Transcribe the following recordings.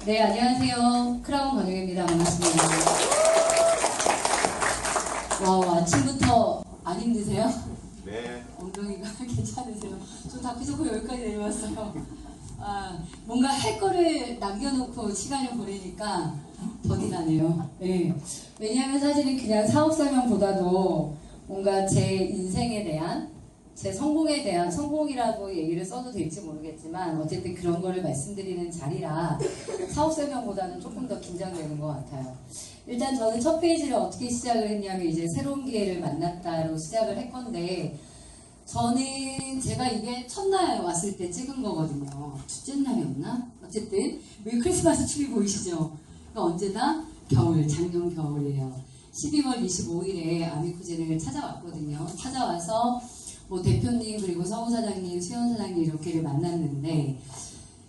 네, 안녕하세요. 크라운 권영입니다. 반갑습니다. 와, 아침부터 안 힘드세요? 네. 엉덩이가 괜찮으세요? 저 다크서클 여기까지 내려왔어요. 뭔가 할 거를 남겨놓고 시간을 보내니까 더디 나네요. 네. 왜냐하면 사실은 그냥 사업 설명보다도 뭔가 제 인생에 대한, 제 성공에 대한, 성공이라고 얘기를 써도 될지 모르겠지만 어쨌든 그런 거를 말씀드리는 자리라 사업 설명보다는 조금 더 긴장되는 것 같아요. 일단 저는 첫 페이지를 어떻게 시작을 했냐면 이제 새로운 기회를 만났다로 시작을 할 건데, 저는 제가 이게 첫날 왔을 때 찍은 거거든요. 둘째 날이었나? 어쨌든 여기 크리스마스 트리 보이시죠? 그러니까 언제다? 겨울, 작년 겨울이에요. 12월 25일에 아미쿠젠을 찾아왔거든요. 찾아와서 뭐 대표님 그리고 성우사장님, 수연사장님 이렇게를 만났는데,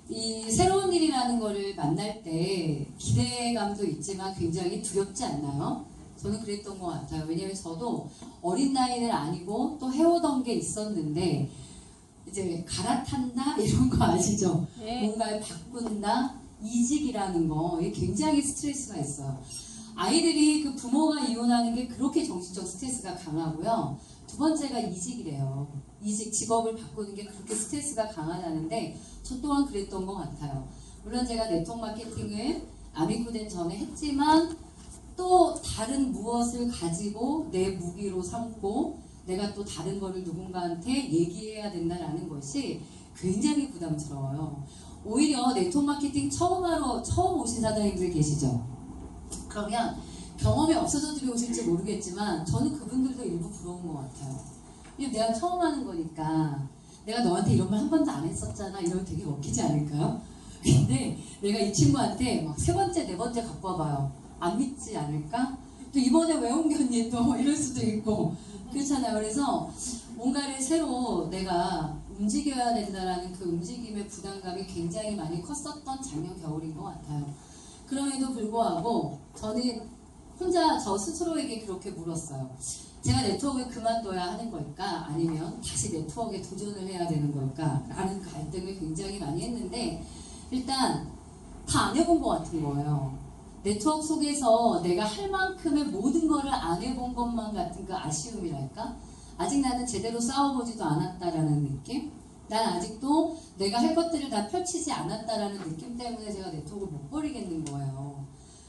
이 새로운 일이라는 거를 만날 때 기대감도 있지만 굉장히 두렵지 않나요? 저는 그랬던 것 같아요. 왜냐면 저도 어린 나이는 아니고 또 해오던 게 있었는데, 이제 갈아탄다 이런 거 아시죠? 네. 뭔가를 바꾼다, 이직이라는 거, 이게 굉장히 스트레스가 있어요. 아이들이 그 부모가 이혼하는 게 그렇게 정신적 스트레스가 강하고요. 두 번째가 이직이래요. 이직, 직업을 바꾸는 게 그렇게 스트레스가 강하다는데 저 또한 그랬던 것 같아요. 물론 제가 네트워크 마케팅을 아미쿠젠 전에 했지만 또 다른 무엇을 가지고 내 무기로 삼고 내가 또 다른 거를 누군가한테 얘기해야 된다는 것이 굉장히 부담스러워요. 오히려 네트워크 마케팅 처음 오신 사장님들 계시죠? 그러면 경험이 없어서 들어오실지 모르겠지만 저는 그분들도 일부 부러운 것 같아요. 내가 처음 하는 거니까 내가 너한테 이런 말 한 번도 안 했었잖아 이러면 되게 먹히지 않을까요? 근데 내가 이 친구한테 막 세 번째, 네 번째 갖고 와봐요. 안 믿지 않을까? 또 이번에 왜 옮겼니? 또 이럴 수도 있고 그렇잖아요. 그래서 뭔가를 새로 내가 움직여야 된다라는 그 움직임의 부담감이 굉장히 많이 컸었던 작년 겨울인 것 같아요. 그럼에도 불구하고 저는 혼자 저 스스로에게 그렇게 물었어요. 제가 네트워크를 그만둬야 하는 걸까? 아니면 다시 네트워크에 도전을 해야 되는 걸까? 라는 갈등을 굉장히 많이 했는데 일단 다 안 해본 것 같은 거예요. 네트워크 속에서 내가 할 만큼의 모든 거를 안 해본 것만 같은 그 아쉬움이랄까? 아직 나는 제대로 싸워보지도 않았다라는 느낌? 난 아직도 내가 할 것들을 다 펼치지 않았다라는 느낌 때문에 제가 네트워크를 못 버리겠는 거예요.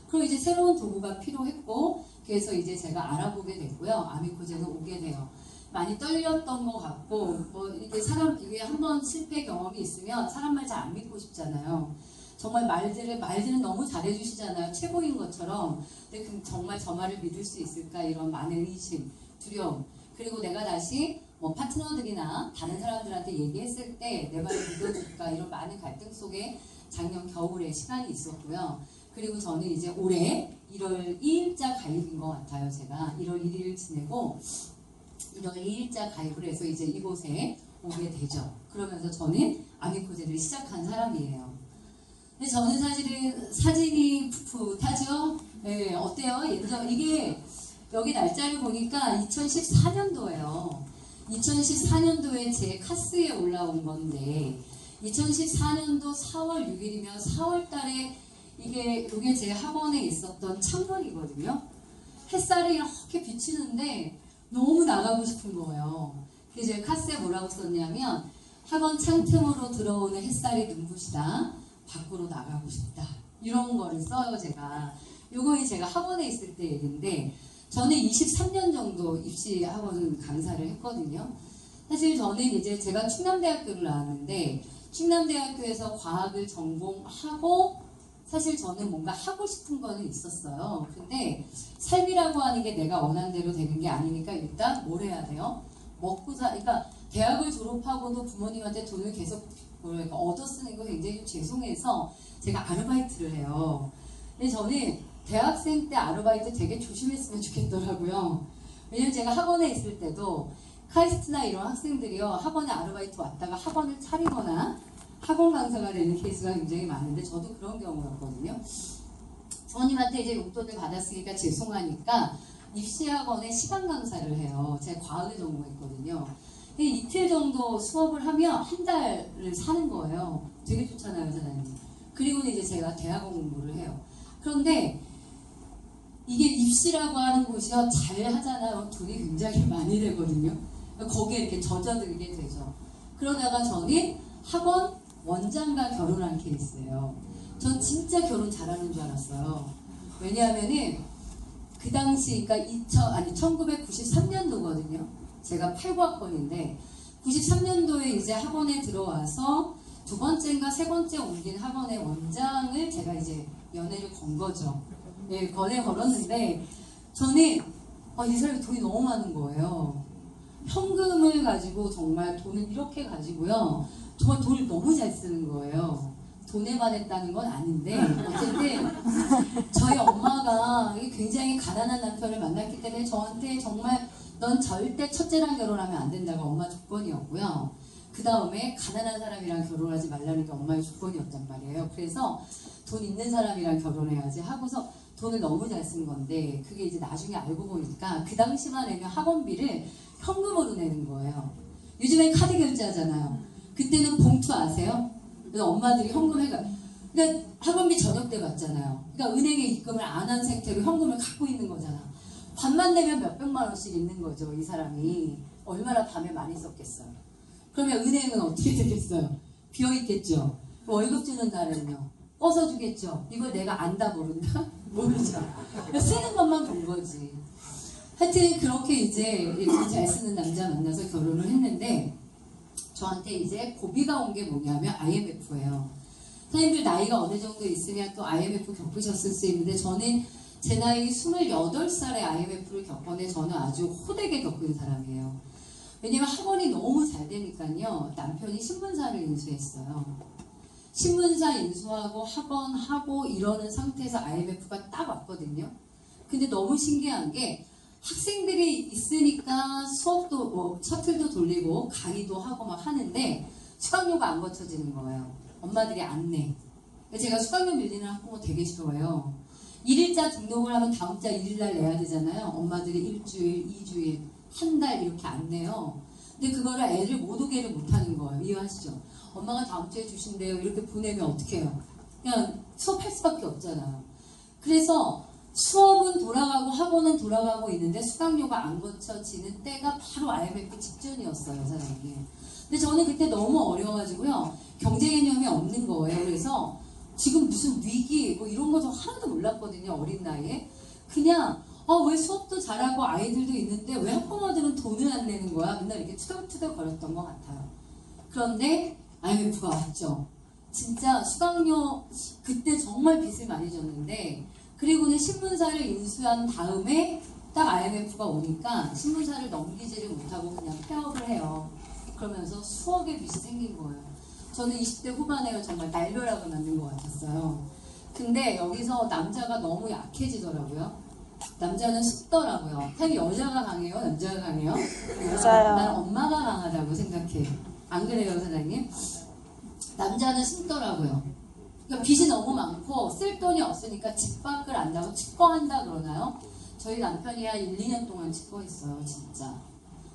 그리고 이제 새로운 도구가 필요했고, 그래서 이제 제가 알아보게 됐고요. 아미쿠젠을 오게 돼요. 많이 떨렸던 것 같고, 이게 한번 실패 경험이 있으면 사람 말 잘 안 믿고 싶잖아요. 정말 말들은 너무 잘해주시잖아요. 최고인 것처럼. 근데 정말 저 말을 믿을 수 있을까? 이런 많은 의심, 두려움. 그리고 내가 다시 파트너들이나 다른 사람들한테 얘기했을 때 내 말을 믿어줄까? 이런 많은 갈등 속에 작년 겨울에 시간이 있었고요. 그리고 저는 이제 올해 1월 2일자 가입인 것 같아요. 제가 1월 1일 지내고 1월 2일자 가입을 해서 이제 이곳에 오게 되죠. 그러면서 저는 아미쿠젠을 시작한 사람이에요. 근데 저는 사실은 사진이 풋풋하죠? 네, 어때요? 이게 여기 날짜를 보니까 2014년도예요. 2014년도에 제 카스에 올라온 건데 2014년도 4월 6일이면 4월 달에 이게 제 학원에 있었던 창문이거든요. 햇살이 이렇게 비치는데 너무 나가고 싶은 거예요. 그래서 제가 카스에 뭐라고 썼냐면 학원 창틈으로 들어오는 햇살이 눈부시다. 밖으로 나가고 싶다. 이런 거를 써요, 제가. 요거 제가 학원에 있을 때 얘기인데 저는 23년 정도 입시 학원 강사를 했거든요. 사실 저는 이제 제가 충남대학교를 나왔는데 충남대학교에서 과학을 전공하고 사실 저는 뭔가 하고 싶은 거는 있었어요. 근데 삶이라고 하는 게 내가 원하는 대로 되는 게 아니니까 일단 뭘 해야 돼요? 그러니까 대학을 졸업하고도 부모님한테 돈을 계속 얻어 쓰는 거 굉장히 좀 죄송해서 제가 아르바이트를 해요. 근데 저는 대학생 때 아르바이트 되게 조심했으면 좋겠더라고요. 왜냐면 제가 학원에 있을 때도 카이스트나 이런 학생들이요 학원에 아르바이트 왔다가 학원을 차리거나 학원 강사가 되는 케이스가 굉장히 많은데 저도 그런 경우였거든요. 부모님한테 이제 용돈을 받았으니까 죄송하니까 입시학원에 시간 강사를 해요. 제가 과학을 전공했거든요. 이틀 정도 수업을 하면 한 달을 사는 거예요. 되게 좋잖아요, 사장님. 그리고는 이제 제가 대학원 공부를 해요. 그런데 이게 입시라고 하는 곳이요, 잘 하잖아요. 돈이 굉장히 많이 되거든요. 거기에 이렇게 젖어들게 되죠. 그러다가 저는 학원 원장과 결혼한 케이스예요. 전 진짜 결혼 잘하는 줄 알았어요. 왜냐하면은 그 당시, 그러니까 1993년도거든요. 제가 89학번인데 93년도에 이제 학원에 들어와서 두 번째인가 세 번째 옮긴 학원의 원장을 제가 이제 연애를 건 거죠. 네, 걸었는데 저는 이 사람이 돈이 너무 많은 거예요. 현금을 가지고 정말 돈을 이렇게 가지고요. 정말 돈을 너무 잘 쓰는 거예요. 돈에 반했다는 건 아닌데 어쨌든 저희 엄마가 굉장히 가난한 남편을 만났기 때문에 저한테 정말 넌 절대 첫째랑 결혼하면 안 된다고 엄마 조건이었고요. 그 다음에 가난한 사람이랑 결혼하지 말라는 게 엄마의 조건이었단 말이에요. 그래서 돈 있는 사람이랑 결혼해야지 하고서 돈을 너무 잘 쓴 건데 그게 이제 나중에 알고 보니까 그 당시만 해면 학원비를 현금으로 내는 거예요. 요즘엔 카드 결제하잖아요. 그때는 봉투 아세요? 그래서 엄마들이 현금 해가 그러니까 학원비 저녁 때 받잖아요. 그러니까 은행에 입금을 안 한 상태로 현금을 갖고 있는 거잖아. 밤만 되면 몇백만 원씩 있는 거죠. 이 사람이 얼마나 밤에 많이 썼겠어요. 그러면 은행은 어떻게 되겠어요? 비어있겠죠. 월급 주는 날에는요. 뻗어주겠죠. 이걸 내가 안다 모른다? 모르죠. 쓰는 것만 본 거지. 하여튼 그렇게 이제 이렇게 잘 쓰는 남자 만나서 결혼을 했는데 저한테 이제 고비가 온 게 뭐냐면 IMF예요. 선생님들 나이가 어느 정도 있으면 또 IMF 겪으셨을 수 있는데 저는 제 나이 28살에 IMF를 겪었는데 저는 아주 호되게 겪은 사람이에요. 왜냐면 학원이 너무 잘 되니까요. 남편이 신문사를 인수했어요. 신문사 인수하고 학원하고 이러는 상태에서 IMF가 딱 왔거든요. 근데 너무 신기한 게 학생들이 있으니까 수업도 셔틀도 돌리고 강의도 하고 막 하는데 수강료가 안 거쳐지는 거예요. 엄마들이 안 내. 제가 수강료 밀리는 학부모 되게 싫어해요. 1일자 등록을 하면 다음 자 1일날 내야 되잖아요. 엄마들이 일주일, 2주일, 한 달 이렇게 안 내요. 근데 그거를 애를 못 오게를 못하는 거예요. 이해하시죠? 엄마가 다음 주에 주신대요. 이렇게 보내면 어떻게 해요? 그냥 수업할 수밖에 없잖아요. 그래서 수업은 돌아가고 학원은 돌아가고 있는데 수강료가 안 거쳐지는 때가 바로 IMF 직전이었어요, 사장님. 근데 저는 그때 너무 어려워가지고요. 경제 개념이 없는 거예요. 그래서 지금 무슨 위기 뭐 이런 거 저 하나도 몰랐거든요. 어린 나이에. 그냥 왜 수업도 잘하고 아이들도 있는데 왜 학부모들은 돈을 안 내는 거야? 맨날 이렇게 투덜투덜 거렸던 것 같아요. 그런데 IMF가 왔죠. 진짜 수강료 그때 정말 빚을 많이 졌는데 그리고는 신문사를 인수한 다음에 딱 IMF가 오니까 신문사를 넘기지를 못하고 그냥 폐업을 해요. 그러면서 수억의 빚이 생긴 거예요. 저는 20대 후반에 정말 날벼락을 맞는 것 같았어요. 근데 여기서 남자가 너무 약해지더라고요. 남자는 쉽더라고요. 사실 여자가 강해요? 남자가 강해요? 맞아요. 난 엄마가 강하다고 생각해. 안 그래요, 사장님? 남자는 쉽더라고요. 그러니까 빚이 너무 많고 쓸 돈이 없으니까 집 밖을 안 나고 치과한다 그러나요? 저희 남편이 한 1, 2년 동안 치과했어요, 진짜.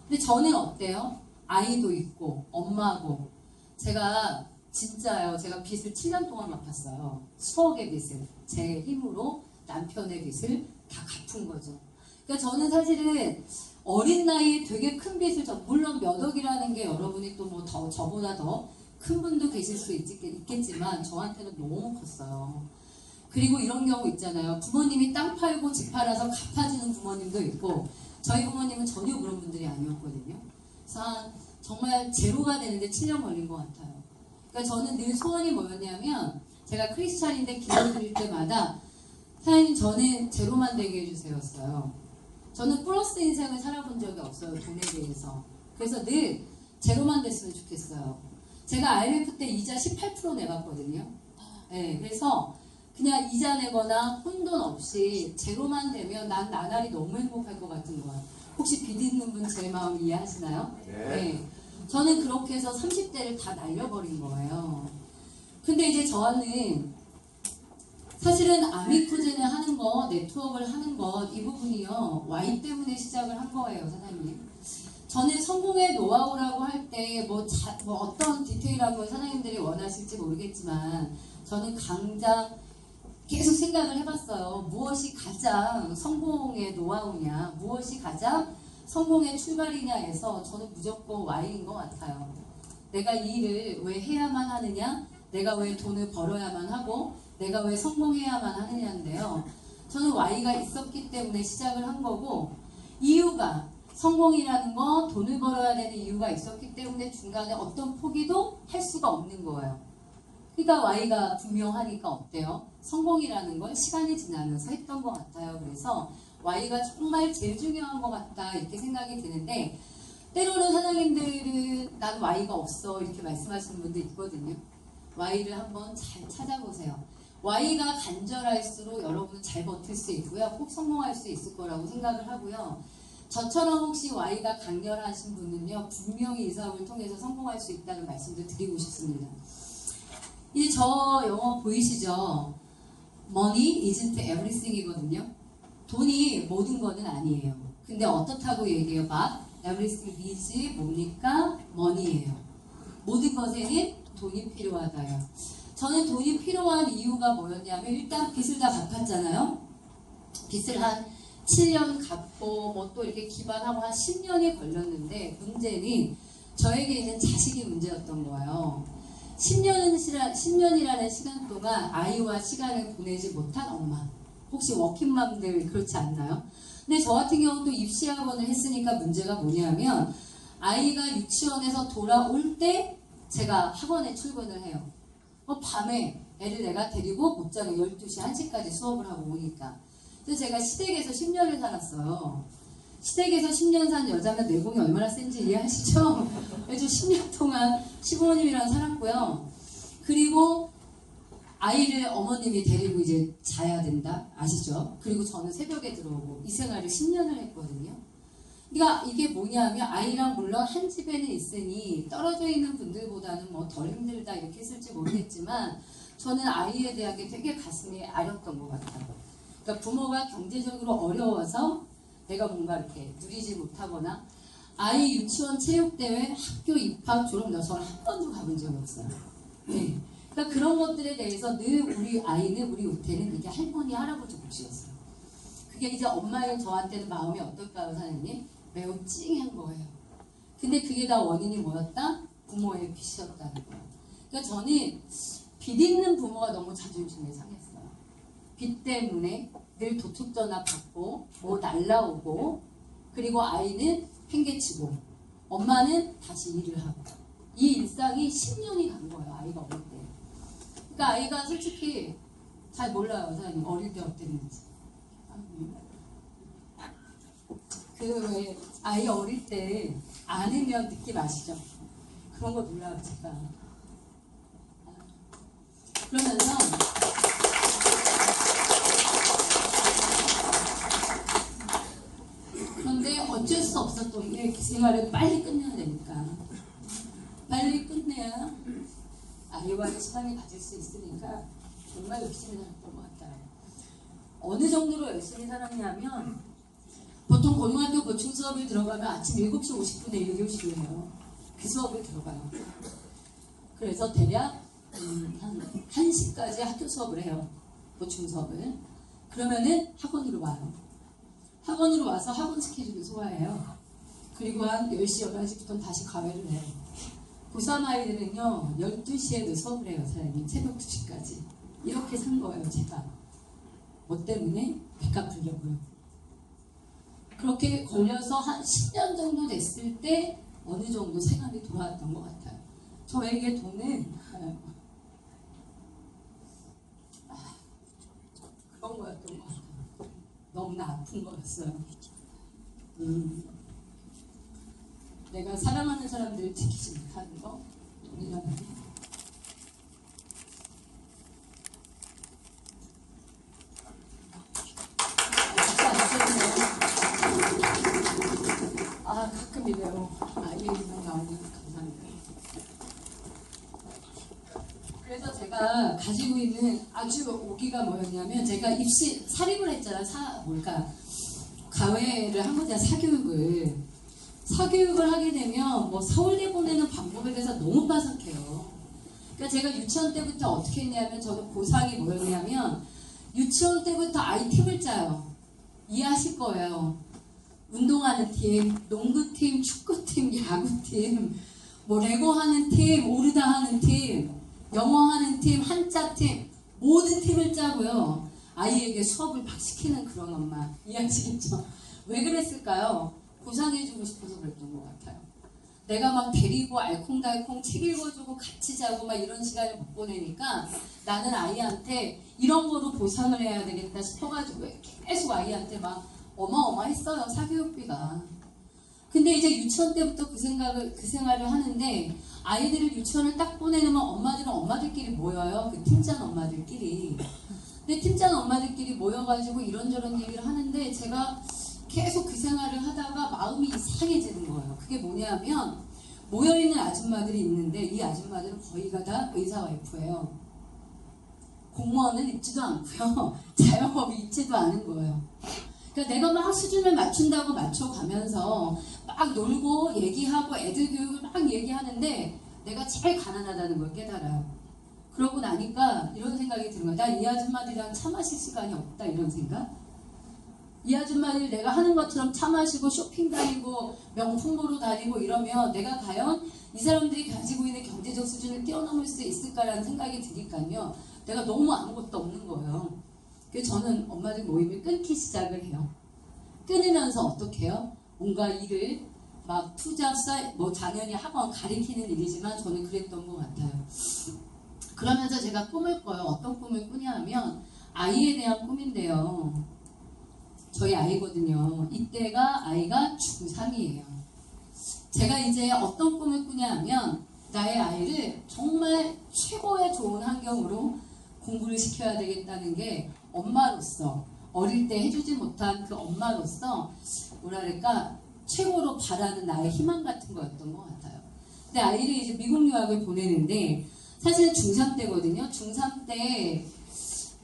근데 저는 어때요? 아이도 있고 엄마고 제가 진짜요. 제가 빚을 7년 동안 갚았어요. 수억의 빚을 제 힘으로 남편의 빚을 다 갚은 거죠. 그러니까 저는 사실은 어린 나이에 되게 큰 빚을 물론 몇 억이라는 게 여러분이 또 뭐 더 저보다 더 큰 분도 계실 수 있겠지만 저한테는 너무 컸어요. 그리고 이런 경우 있잖아요. 부모님이 땅 팔고 집 팔아서 갚아주는 부모님도 있고 저희 부모님은 전혀 그런 분들이 아니었거든요. 그래서 정말 제로가 되는데 7년 걸린 것 같아요. 그러니까 저는 늘 소원이 뭐였냐면 제가 크리스찬인데 기도 드릴 때마다 하나님 저는 제로만 되게 해주세요였어요. 저는 플러스 인생을 살아본 적이 없어요. 돈에 대해서. 그래서 늘 제로만 됐으면 좋겠어요. 제가 IMF 때 이자 18% 내봤거든요. 네, 그래서 그냥 이자 내거나 혼돈 없이 제로만 되면 난 나날이 너무 행복할 것 같은 거예요. 혹시 빚 있는 분 제 마음 이해하시나요? 네. 저는 그렇게 해서 30대를 다 날려버린 거예요. 근데 이제 저는 사실은 아미코젠을 하는 것, 네트워크를 하는 것, 이 부분이요. Y 때문에 시작을 한 거예요, 사장님. 저는 성공의 노하우라고 할 때 뭐 어떤 디테일한 걸 사장님들이 원하실지 모르겠지만 저는 강장 계속 생각을 해봤어요. 무엇이 가장 성공의 노하우냐, 무엇이 가장 성공의 출발이냐 해서 저는 무조건 Y인 것 같아요. 내가 이 일을 왜 해야만 하느냐, 내가 왜 돈을 벌어야만 하고, 내가 왜 성공해야만 하느냐인데요. 저는 Y가 있었기 때문에 시작을 한 거고, 이유가 성공이라는 거, 돈을 벌어야 되는 이유가 있었기 때문에 중간에 어떤 포기도 할 수가 없는 거예요. 그러니까 Y가 분명하니까 어때요? 성공이라는 걸 시간이 지나면서 했던 것 같아요. 그래서 Y가 정말 제일 중요한 것 같다 이렇게 생각이 드는데, 때로는 사장님들은 난 Y가 없어 이렇게 말씀하시는 분도 있거든요. Y를 한번 잘 찾아보세요. Y가 간절할수록 여러분은 잘 버틸 수 있고요. 꼭 성공할 수 있을 거라고 생각을 하고요. 저처럼 혹시 Y가 강렬하신 분은요, 분명히 이 사업을 통해서 성공할 수 있다는 말씀도 드리고 싶습니다. 이제 저 영어 보이시죠? Money isn't everything 이거든요. 돈이 모든 거는 아니에요. 근데 어떻다고 얘기해요? But everything is 뭡니까? money예요. 모든 것에는 돈이 필요하다요. 저는 돈이 필요한 이유가 뭐였냐면, 일단 빚을 다 갚았잖아요. 빚을 한 7년 갚고 뭐 또 이렇게 기반하고 한 10년이 걸렸는데, 문제는 저에게 있는 자식이 문제였던 거예요. 10년이라는 시간 동안 아이와 시간을 보내지 못한 엄마. 혹시 워킹맘들 그렇지 않나요? 근데 저 같은 경우는 또 입시학원을 했으니까 문제가 뭐냐면, 아이가 유치원에서 돌아올 때 제가 학원에 출근을 해요. 밤에 애를 내가 데리고 못 자게 12시, 1시까지 수업을 하고 오니까. 그래서 제가 시댁에서 10년을 살았어요. 시댁에서 10년 산 여자면 내공이 얼마나 센지 이해하시죠? 그래서 10년 동안 시부모님이랑 살았고요. 그리고 아이를 어머님이 데리고 이제 자야 된다. 아시죠? 그리고 저는 새벽에 들어오고 이 생활을 10년을 했거든요. 그러니까 이게 뭐냐면, 아이랑 물론 한 집에는 있으니 떨어져 있는 분들보다는 뭐 덜 힘들다 이렇게 했을지 모르겠지만, 저는 아이에 대한 게 되게 가슴이 아렸던 것 같아요. 그러니까 부모가 경제적으로 어려워서 내가 뭔가 이렇게 누리지 못하거나, 아이 유치원 체육대회, 학교 입학, 졸업, 저는 한 번도 가본 적이 없어요. 네. 그러니까 그런 것들에 대해서 늘 우리 아이는, 우리 우태는 이게 할머니, 할아버지 몫이었어요. 그게 이제 엄마인 저한테는 마음이 어떨까요, 사장님? 매우 찡한 거예요. 근데 그게 다 원인이 뭐였다? 부모의 빚이었다는 거예요. 그러니까 저는 빚 있는 부모가 너무 자존심이 상했어요. 빚 때문에 늘 도둑 전화 받고 뭐 날라오고, 그리고 아이는 팽개치고 엄마는 다시 일을 하고, 이 일상이 10년이 간 거예요. 아이가 어릴 때. 그러니까 아이가 솔직히 잘 몰라요, 사장님. 어릴 때 어땠는지. 왜 아이 어릴 때 안으면 느낌 아시죠? 그런 거 몰라요, 제가. 그러면서 그런데 어쩔 수 없었던 게, 그 생활을 빨리 끝내야 되니까. 빨리 끝내야 아이와의 시간을 가질 수 있으니까 정말 열심히 살았던 것 같아요. 어느 정도로 열심히 살았냐면, 보통 고등학교 보충 수업을 들어가면 아침 7시 50분에 1교시예요. 그 수업을 들어가요. 그래서 대략 한 1시까지 학교 수업을 해요. 보충 수업을. 그러면은 학원으로 와요. 학원으로 와서 학원 스케줄을 소화해요. 그리고 한 10시, 11시부터는 다시 과외를 해요. 고3 아이들은요, 12시에도 수업을 해요, 사장님. 새벽 2시까지. 이렇게 산 거예요, 제가. 뭐 때문에? 빚 갚으려고요. 그렇게 걸려서 한 10년 정도 됐을 때 어느 정도 생활이 돌아왔던 것 같아요. 저에게 돈은 그런 거였던 것 같아요. 너무나 아픈 거였어요. 내가 사랑하는 사람들을 지키지 못하는 거, 돈이라는 게. 가끔 이래요. 아이의 이름 나오면 감사합니다. 그래서 제가 가지고 있는 아주 오기가 뭐였냐면, 제가 사립을 했잖아. 과외를 한 거잖아, 사교육을. 사교육을 하게 되면 뭐 서울대 보내는 방법에 대해서 너무 빠삭해요. 그러니까 제가 유치원 때부터 어떻게 했냐면 저는 보상이 뭐였냐면 유치원 때부터 아이템을 짜요. 이해하실 거예요. 운동하는 팀, 농구팀, 축구팀, 야구팀, 뭐 레고 하는 팀, 오르다 하는 팀, 영어 하는 팀, 한자팀, 모든 팀을 짜고요. 아이에게 수업을 막 시키는 그런 엄마. 이해하시겠죠? 왜 그랬을까요? 보상해주고 싶어서 그랬던 것 같아요. 내가 막 데리고 알콩달콩 책 읽어주고 같이 자고 막 이런 시간을 못 보내니까 나는 아이한테 이런 거로 보상을 해야 되겠다 싶어가지고 계속 아이한테 막 어마어마했어요. 사교육비가. 근데 이제 유치원 때부터 그 생활을 하는데 아이들을 유치원을 딱 보내놓으면 엄마들은 엄마들끼리 모여요. 그 팀장 엄마들끼리. 근데 팀장 엄마들끼리 모여가지고 이런저런 얘기를 하는데 제가 계속 그 생활을 하다가 마음이 이상해지는 거예요. 그게 뭐냐면 모여있는 아줌마들이 있는데 이 아줌마들은 거의가 다 의사 와이프예요. 공무원은 있지도 않고요. 자영업이 있지도 않은 거예요. 그러니까 내가 막 수준을 맞춘다고 맞춰가면서 막 놀고 얘기하고 애들 교육을 막 얘기하는데 내가 제일 가난하다는 걸 깨달아요. 그러고 나니까 이런 생각이 드는 거야. 나 이 아줌마들이랑 차 마실 시간이 없다 이런 생각? 이 아줌마들 내가 하는 것처럼 차 마시고 쇼핑 다니고 명품 보러 다니고 이러면 내가 과연 이 사람들이 가지고 있는 경제적 수준을 뛰어넘을 수 있을까라는 생각이 드니까요. 내가 너무 아무것도 없는 거예요. 그래서 저는 엄마들 모임을 끊기 시작을 해요. 끊으면서 어떻게 해요? 뭔가 일을 막 뭐 당연히 학원 가리키는 일이지만 저는 그랬던 것 같아요. 그러면서 제가 꿈을 꿔요. 어떤 꿈을 꾸냐면 아이에 대한 꿈인데요. 저희 아이거든요. 이때가 아이가 중3이에요. 제가 이제 어떤 꿈을 꾸냐면 나의 아이를 정말 최고의 좋은 환경으로 공부를 시켜야 되겠다는 게 엄마로서 어릴 때 해주지 못한 그 엄마로서 뭐랄까 최고로 바라는 나의 희망 같은 거였던 것 같아요. 근데 아이를 이제 미국 유학을 보내는데 사실 중3 때거든요. 중3 때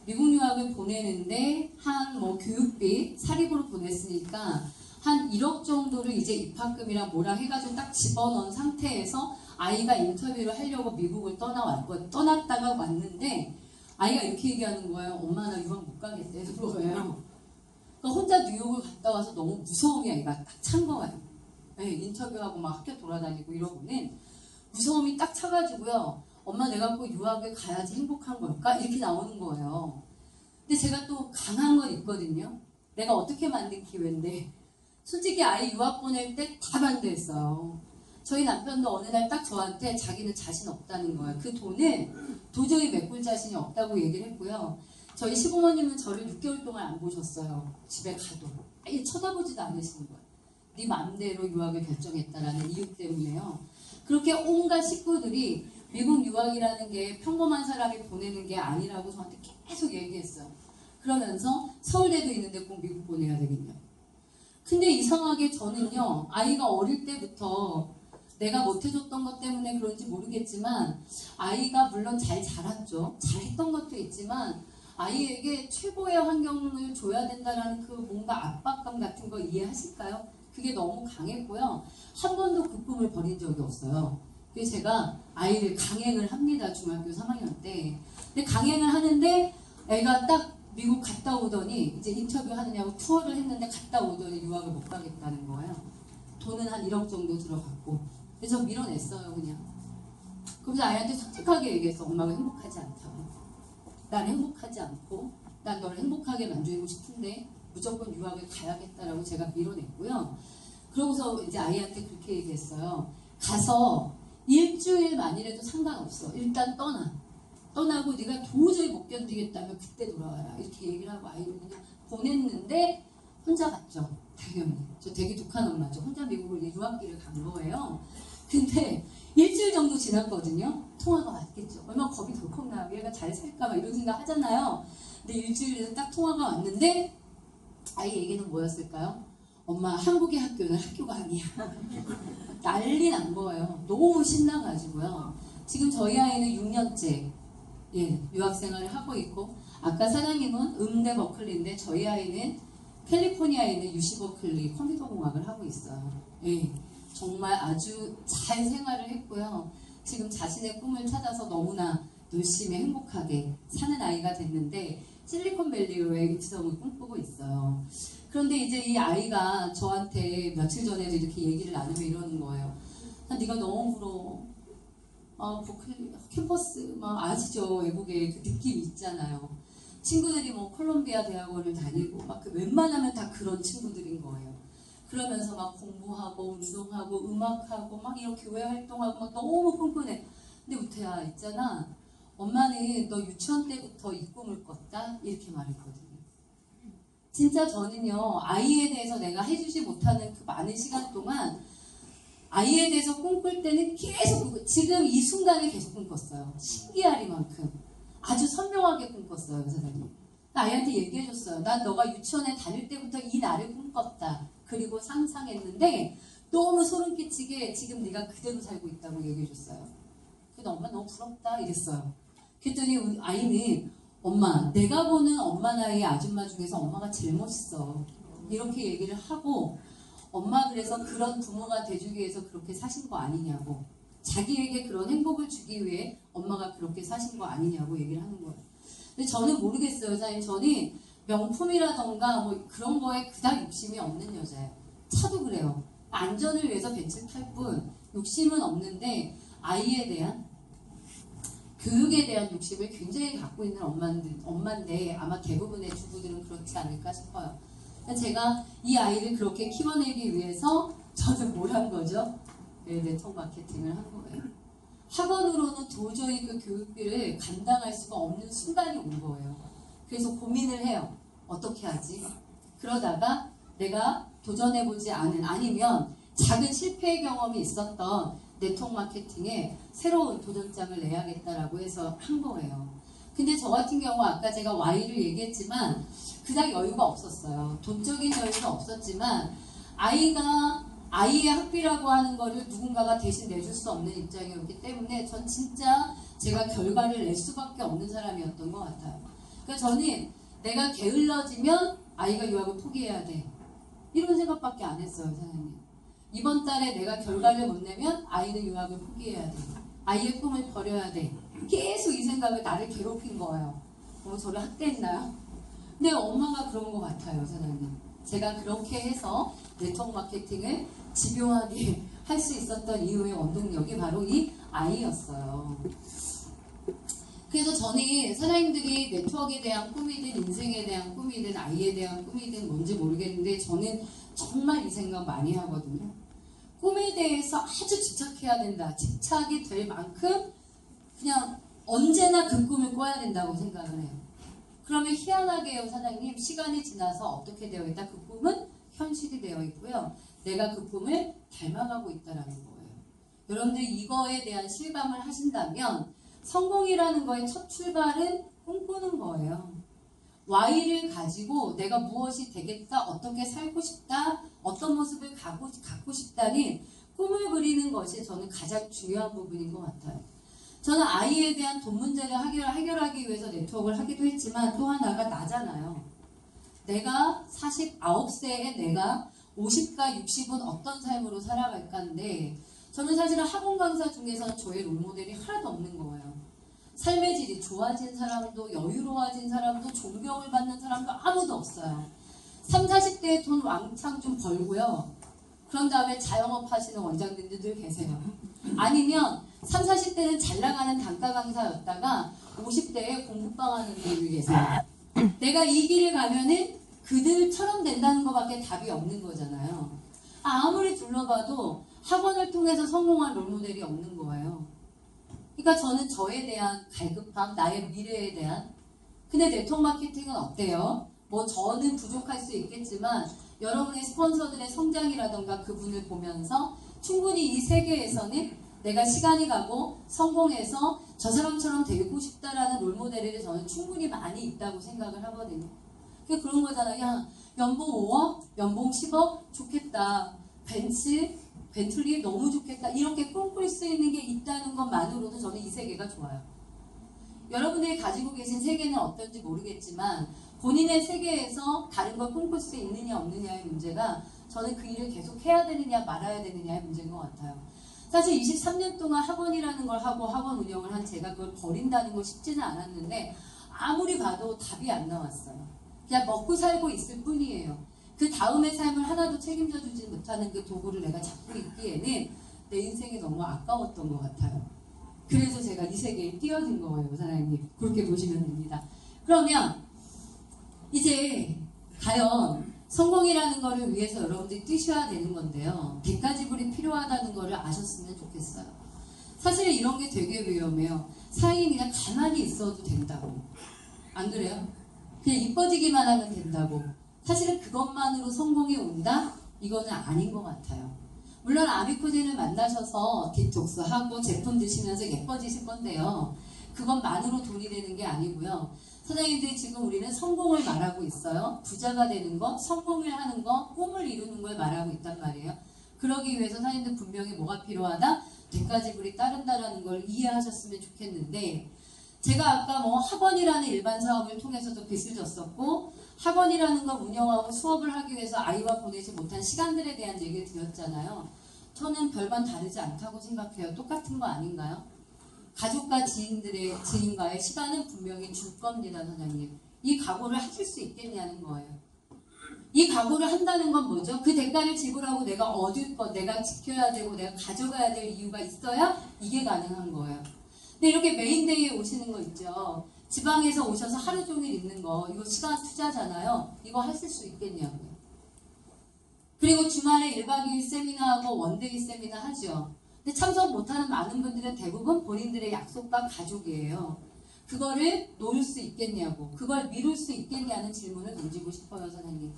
미국 유학을 보내는데 한 뭐 교육비 사립으로 보냈으니까 한 1억 정도를 이제 입학금이랑 뭐랑 해가지고 딱 집어넣은 상태에서 아이가 인터뷰를 하려고 미국을 떠났다가 왔는데 아이가 이렇게 얘기하는 거예요. 엄마 나 유학 못 가겠다는 거예요. 그러니까 혼자 뉴욕을 갔다 와서 너무 무서움이 아이가 딱 찬 거예요. 네, 인터뷰하고 막 학교 돌아다니고 이러고는 무서움이 딱 차가지고요. 엄마 내가 꼭 유학을 가야지 행복한 걸까? 이렇게 나오는 거예요. 근데 제가 또 강한 건 있거든요. 내가 어떻게 만든 기회인데 솔직히 아이 유학 보낼 때 다 반대했어요. 저희 남편도 어느 날 딱 저한테 자기는 자신 없다는 거예요. 그 돈을 도저히 메꿀 자신이 없다고 얘기를 했고요. 저희 시부모님은 저를 6개월 동안 안 보셨어요. 집에 가도. 아예 쳐다보지도 않으시는 거예요. 네 맘대로 유학을 결정했다라는 이유 때문에요. 그렇게 온갖 식구들이 미국 유학이라는 게 평범한 사람이 보내는 게 아니라고 저한테 계속 얘기했어요. 그러면서 서울대도 있는데 꼭 미국 보내야 되겠냐. 근데 이상하게 저는요. 아이가 어릴 때부터 내가 못해줬던 것 때문에 그런지 모르겠지만 아이가 물론 잘 자랐죠. 잘했던 것도 있지만 아이에게 최고의 환경을 줘야 된다는 그 뭔가 압박감 같은 거 이해하실까요? 그게 너무 강했고요. 한 번도 그 꿈을 버린 적이 없어요. 그래서 제가 아이를 강행을 합니다. 중학교 3학년 때. 근데 강행을 하는데 애가 딱 미국 갔다 오더니 이제 인터뷰 하느냐고 투어를 했는데 갔다 오더니 유학을 못 가겠다는 거예요. 돈은 한 1억 정도 들어갔고. 그래서 밀어냈어요 그냥. 그래서 아이한테 솔직하게 얘기했어. 엄마가 행복하지 않다고. 난 행복하지 않고 난 너를 행복하게 만들고 싶은데 무조건 유학을 가야겠다라고 제가 밀어냈고요. 그러고서 이제 아이한테 그렇게 얘기했어요. 가서 일주일만이라도 상관없어. 일단 떠나고 네가 도저히 못 견디겠다면 그때 돌아와라. 이렇게 얘기를 하고 아이를 그냥 보냈는데 혼자 갔죠. 당연히. 저 되게 독한 엄마죠. 혼자 미국을 유학기를 간 거예요. 근데 일주일 정도 지났거든요. 통화가 왔겠죠. 얼마나 겁이 덜컥 나요. 얘가 잘 살까 막 이런 생각 하잖아요. 근데 일주일에서 딱 통화가 왔는데 아이 얘기는 뭐였을까요? 엄마 한국의 학교는 학교가 아니야. 난리 난 거예요. 너무 신나가지고요. 지금 저희 아이는 6년째 유학생활을 하고 있고 아까 사장님은 음대 버클리인데 저희 아이는 캘리포니아에 있는 UC 버클리 컴퓨터 공학을 하고 있어요. 예. 정말 아주 잘 생활을 했고요. 지금 자신의 꿈을 찾아서 너무나 열심히 행복하게 사는 아이가 됐는데 실리콘밸리의 입성을 꿈꾸고 있어요. 그런데 이제 이 아이가 저한테 며칠 전에도 이렇게 얘기를 나누며 이러는 거예요. 네가 너무 부러워. 캠퍼스 막 아시죠? 외국에 그 느낌 있잖아요. 친구들이 뭐 콜롬비아 대학원을 다니고 막 그 웬만하면 다 그런 친구들인 거예요. 그러면서 막 공부하고 운동하고 음악하고 막 이렇게 교회 활동하고 막 너무 끈끈해. 근데 우태야 있잖아. 엄마는 너 유치원 때부터 이 꿈을 꿨다? 이렇게 말했거든요. 진짜 저는요. 아이에 대해서 내가 해주지 못하는 그 많은 시간 동안 아이에 대해서 꿈꿀 때는 계속 지금 이 순간에 계속 꿈꿨어요. 신기하리만큼 아주 선명하게 꿈꿨어요. 선생님. 아이한테 얘기해줬어요. 난 너가 유치원에 다닐 때부터 이 날을 꿈꿨다. 그리고 상상했는데 너무 소름 끼치게 지금 네가 그대로 살고 있다고 얘기해줬어요. 근데 엄마 너무 부럽다 이랬어요. 그랬더니 아이는 엄마 내가 보는 엄마 나이의 아줌마 중에서 엄마가 제일 멋있어. 이렇게 얘기를 하고 엄마 그래서 그런 부모가 돼주기 위해서 그렇게 사신 거 아니냐고 자기에게 그런 행복을 주기 위해 엄마가 그렇게 사신 거 아니냐고 얘기를 하는 거예요. 근데 저는 모르겠어요. 사실 저는 명품이라던가 뭐 그런 거에 그닥 욕심이 없는 여자예요. 차도 그래요. 안전을 위해서 벤츠를 탈 뿐 욕심은 없는데 아이에 대한 교육에 대한 욕심을 굉장히 갖고 있는 엄마인데 아마 대부분의 주부들은 그렇지 않을까 싶어요. 제가 이 아이를 그렇게 키워내기 위해서 저는 뭘 한 거죠? 네트워크 마케팅을 한 거예요. 학원으로는 도저히 그 교육비를 감당할 수가 없는 순간이 온 거예요. 그래서 고민을 해요. 어떻게 하지? 그러다가 내가 도전해보지 않은 아니면 작은 실패 경험이 있었던 네트워크 마케팅에 새로운 도전장을 내야겠다라고 해서 한 거예요. 근데 저 같은 경우 아까 제가 Y를 얘기했지만 그닥 여유가 없었어요. 돈적인 여유는 없었지만 아이의 학비라고 하는 거를 누군가가 대신 내줄 수 없는 입장이었기 때문에 전 진짜 제가 결과를 낼 수밖에 없는 사람이었던 것 같아요. 그러니까 저는 내가 게을러지면 아이가 유학을 포기해야 돼. 이런 생각밖에 안 했어요, 사장님. 이번 달에 내가 결과를 못 내면 아이는 유학을 포기해야 돼. 아이의 꿈을 버려야 돼. 계속 이 생각을 나를 괴롭힌 거예요. 저를 학대했나요? 근데 엄마가 그런 것 같아요, 사장님. 제가 그렇게 해서 네트워크 마케팅을 집요하게 할 수 있었던 이유의 원동력이 바로 이 아이였어요. 그래서 저는 사장님들이 네트워크에 대한 꿈이든 인생에 대한 꿈이든 아이에 대한 꿈이든 뭔지 모르겠는데 저는 정말 이 생각 많이 하거든요. 꿈에 대해서 아주 집착해야 된다. 집착이 될 만큼 그냥 언제나 그 꿈을 꿔야 된다고 생각을 해요. 그러면 희한하게요, 사장님. 시간이 지나서 어떻게 되어 있다? 그 꿈은 현실이 되어 있고요. 내가 그 꿈을 닮아가고 있다는 거예요. 여러분들 이거에 대한 실감을 하신다면 성공이라는 거의 첫 출발은 꿈꾸는 거예요. Y를 가지고 내가 무엇이 되겠다, 어떻게 살고 싶다, 어떤 모습을 갖고 싶다는 꿈을 그리는 것이 저는 가장 중요한 부분인 것 같아요. 저는 아이에 대한 돈 문제를 해결하기 위해서 네트워크를 하기도 했지만 또 하나가 나잖아요. 내가 49세에 내가 50과 60은 어떤 삶으로 살아갈까인데 저는 사실은 학원 강사 중에서는 저의 롤모델이 하나도 없는 거예요. 삶의 질이 좋아진 사람도 여유로워진 사람도 존경을 받는 사람도 아무도 없어요. 30, 40대에 돈 왕창 좀 벌고요. 그런 다음에 자영업 하시는 원장님들 계세요. 아니면 30, 40대는 잘 나가는 단가 강사였다가 50대에 공부방 하는 분들이 계세요. 내가 이 길을 가면은 그들처럼 된다는 것밖에 답이 없는 거잖아요. 아무리 둘러봐도 학원을 통해서 성공한 롤모델이 없는 거예요. 그러니까 저는 저에 대한 갈급함, 나의 미래에 대한. 근데 네트워크 마케팅은 어때요? 뭐 저는 부족할 수 있겠지만 여러분의 스폰서들의 성장이라던가 그분을 보면서 충분히 이 세계에서는 내가 시간이 가고 성공해서 저 사람처럼 되고 싶다라는 롤모델이 저는 충분히 많이 있다고 생각을 하거든요. 그런 거잖아요. 야, 연봉 5억? 연봉 10억? 좋겠다. 벤틀리 너무 좋겠다. 이렇게 꿈꿀 수 있는 게 있다는 것만으로도 저는 이 세계가 좋아요. 여러분들이 가지고 계신 세계는 어떤지 모르겠지만 본인의 세계에서 다른 걸 꿈꿀 수 있느냐 없느냐의 문제가 저는 그 일을 계속 해야 되느냐 말아야 되느냐의 문제인 것 같아요. 사실 23년 동안 학원이라는 걸 하고 학원 운영을 한 제가 그걸 버린다는 거 쉽지는 않았는데 아무리 봐도 답이 안 나왔어요. 그냥 먹고 살고 있을 뿐이에요. 그 다음의 삶을 하나도 책임져 주지 못하는 그 도구를 내가 잡고 있기에는 내 인생이 너무 아까웠던 것 같아요. 그래서 제가 이 세계에 뛰어든 거예요, 사장님. 그렇게 보시면 됩니다. 그러면 이제 과연 성공이라는 거를 위해서 여러분들이 뛰셔야 되는 건데요. 대가지불이 필요하다는 거를 아셨으면 좋겠어요. 사실 이런 게 되게 위험해요. 사인이 그냥 가만히 있어도 된다고. 안 그래요? 그냥 이뻐지기만 하면 된다고. 사실은 그것만으로 성공이 온다? 이거는 아닌 것 같아요. 물론 아미코진을 만나셔서 디톡스하고 제품 드시면서 예뻐지실 건데요. 그것만으로 돈이 되는 게 아니고요. 사장님들이 지금 우리는 성공을 말하고 있어요. 부자가 되는 거, 성공을 하는 거, 꿈을 이루는 걸 말하고 있단 말이에요. 그러기 위해서 사장님들 분명히 뭐가 필요하다? 대가지불이 따른다라는 걸 이해하셨으면 좋겠는데 제가 아까 뭐 학원이라는 일반 사업을 통해서도 빚을 졌었고 학원이라는 걸 운영하고 수업을 하기 위해서 아이와 보내지 못한 시간들에 대한 얘기를 드렸잖아요. 저는 별반 다르지 않다고 생각해요. 똑같은 거 아닌가요? 가족과 지인과의 시간은 분명히 줄 겁니다, 사장님. 이 각오를 하실 수 있겠냐는 거예요. 이 각오를 한다는 건 뭐죠? 그 대가를 지불하고 내가 얻을 것, 내가 지켜야 되고 내가 가져가야 될 이유가 있어야 이게 가능한 거예요. 근데 이렇게 메인데이에 오시는 거 있죠. 지방에서 오셔서 하루 종일 있는 거, 이거 시간 투자잖아요. 이거 하실 수 있겠냐고요. 그리고 주말에 1박 2일 세미나하고 원데이 세미나 하죠. 근데 참석 못하는 많은 분들은 대부분 본인들의 약속과 가족이에요. 그거를 놓을 수 있겠냐고, 그걸 미룰 수 있겠냐는 질문을 던지고 싶어요, 선생님.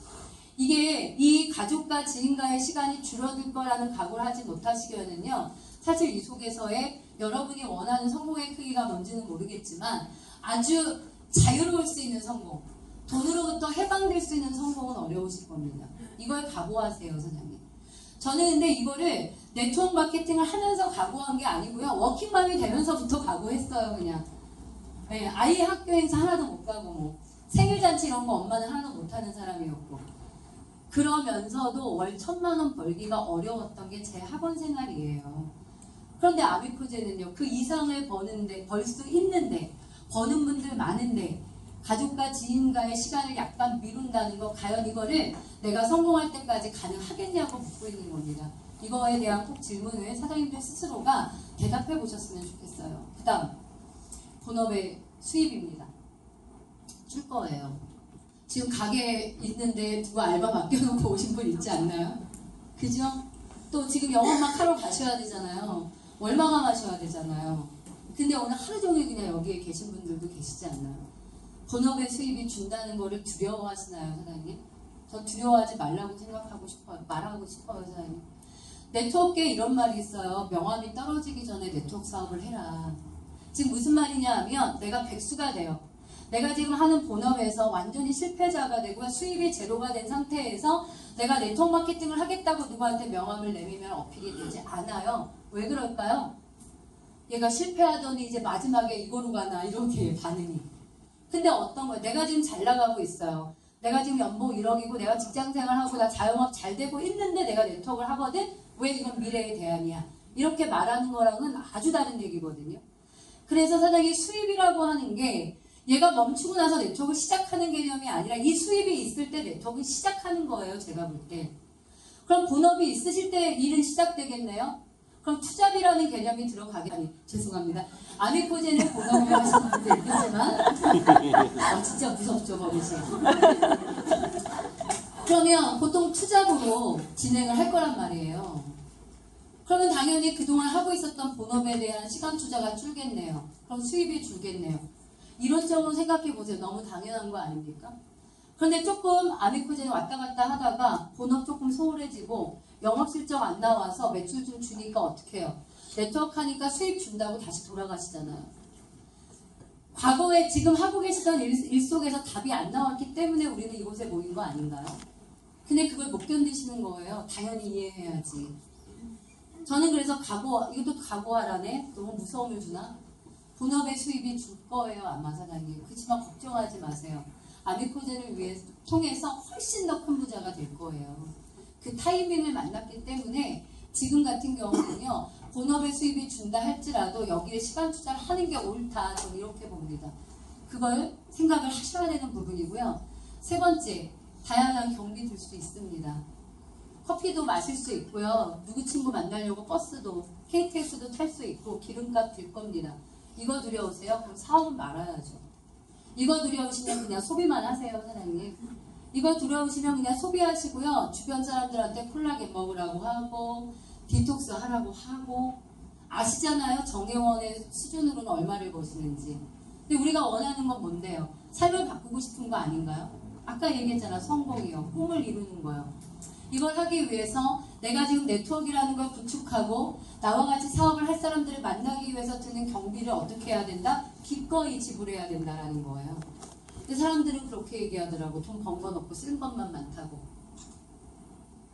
이게 이 가족과 지인과의 시간이 줄어들 거라는 각오를 하지 못하시면은요, 사실 이 속에서의 여러분이 원하는 성공의 크기가 뭔지는 모르겠지만 아주 자유로울 수 있는 성공, 돈으로부터 해방될 수 있는 성공은 어려우실 겁니다. 이걸 각오하세요, 선생님. 저는 근데 이거를 네트워크 마케팅을 하면서 각오한 게 아니고요. 워킹맘이 되면서부터 각오했어요, 그냥. 네, 아이 학교 행사 하나도 못 가고 뭐 생일잔치 이런 거 엄마는 하나도 못하는 사람이었고 그러면서도 월 1,000만 원 벌기가 어려웠던 게 제 학원 생활이에요. 그런데 아미코제는요, 그 이상을 벌 수 있는데 버는 분들 많은데 가족과 지인과의 시간을 약간 미룬다는 거, 과연 이거를 내가 성공할 때까지 가능하겠냐고 묻고 있는 겁니다. 이거에 대한 꼭 질문을 사장님들 스스로가 대답해 보셨으면 좋겠어요. 그 다음 본업의 수입입니다. 줄 거예요. 지금 가게 있는데 누가 알바 맡겨놓고 오신 분 있지 않나요? 그죠? 또 지금 영업만 하러 가셔야 되잖아요. 월마감 하셔야 되잖아요. 근데 오늘 하루 종일 그냥 여기에 계신 분들도 계시지 않나요? 본업의 수입이 준다는 거를 두려워하시나요, 사장님? 저 두려워하지 말라고 생각하고 싶어요. 말하고 싶어요, 사장님. 네트워크에 이런 말이 있어요. 명함이 떨어지기 전에 네트워크 사업을 해라. 지금 무슨 말이냐 하면 내가 백수가 돼요. 내가 지금 하는 본업에서 완전히 실패자가 되고 수입이 제로가 된 상태에서 내가 네트워크 마케팅을 하겠다고 누구한테 명함을 내밀면 어필이 되지 않아요. 왜 그럴까요? 얘가 실패하더니 이제 마지막에 이거로 가나 이렇게 반응이. 근데 어떤 거예요? 내가 지금 잘 나가고 있어요. 내가 지금 연봉 1억이고 내가 직장생활하고 나 자영업 잘 되고 있는데 내가 네트워크를 하거든? 왜 이건 미래의 대안이야? 이렇게 말하는 거랑은 아주 다른 얘기거든요. 그래서 사장님 수입이라고 하는 게 얘가 멈추고 나서 네트워크를 시작하는 개념이 아니라 이 수입이 있을 때 네트워크를 시작하는 거예요. 제가 볼 때. 그럼 본업이 있으실 때 일은 시작되겠네요. 그럼 투잡이라는 개념이 들어가게 아니 죄송합니다. 아미코제는 본업을 하시는 분도 있겠지만 진짜 무섭죠 버릇이. 그러면 보통 투잡으로 진행을 할 거란 말이에요. 그러면 당연히 그동안 하고 있었던 본업에 대한 시간 투자가 줄겠네요. 그럼 수입이 줄겠네요. 이런적으로 생각해 보세요. 너무 당연한 거 아닙니까? 그런데 조금 아미코제는 왔다 갔다 하다가 본업 조금 소홀해지고 영업 실적 안 나와서 매출 좀 주니까 어떻게 해요? 네트워크 하니까 수입 준다고 다시 돌아가시잖아요. 과거에 지금 하고 계시던 일 속에서 답이 안 나왔기 때문에 우리는 이곳에 모인 거 아닌가요? 근데 그걸 못 견디시는 거예요. 당연히 이해해야지. 저는 그래서 이것도 각오하라네? 너무 무서움을 주나? 본업의 수입이 줄 거예요, 아마 사장님. 그렇지만 걱정하지 마세요. 아미코제를 통해서 훨씬 더 큰 부자가 될 거예요. 그 타이밍을 만났기 때문에 지금 같은 경우는요, 본업의 수입이 준다 할지라도 여기에 시간 투자를 하는 게 옳다. 저는 이렇게 봅니다. 그걸 생각을 하셔야 되는 부분이고요. 세 번째, 다양한 경비 들 수 있습니다. 커피도 마실 수 있고요. 누구 친구 만나려고 버스도, KTX도 탈 수 있고 기름값 들 겁니다. 이거 두려우세요? 그럼 사업은 말아야죠. 이거 두려우시면 그냥 소비만 하세요, 사장님. 이거 두려우시면 그냥 소비하시고요. 주변 사람들한테 콜라겐 먹으라고 하고 디톡스 하라고 하고 아시잖아요. 정혜원의 수준으로는 얼마를 버시는지. 근데 우리가 원하는 건 뭔데요? 삶을 바꾸고 싶은 거 아닌가요? 아까 얘기했잖아. 성공이요. 꿈을 이루는 거요. 이걸 하기 위해서 내가 지금 네트워크라는 걸 구축하고 나와 같이 사업을 할 사람들을 만나기 위해서 드는 경비를 어떻게 해야 된다? 기꺼이 지불해야 된다라는 거예요. 근데 사람들은 그렇게 얘기하더라고. 돈 번 건 없고 쓴 것만 많다고.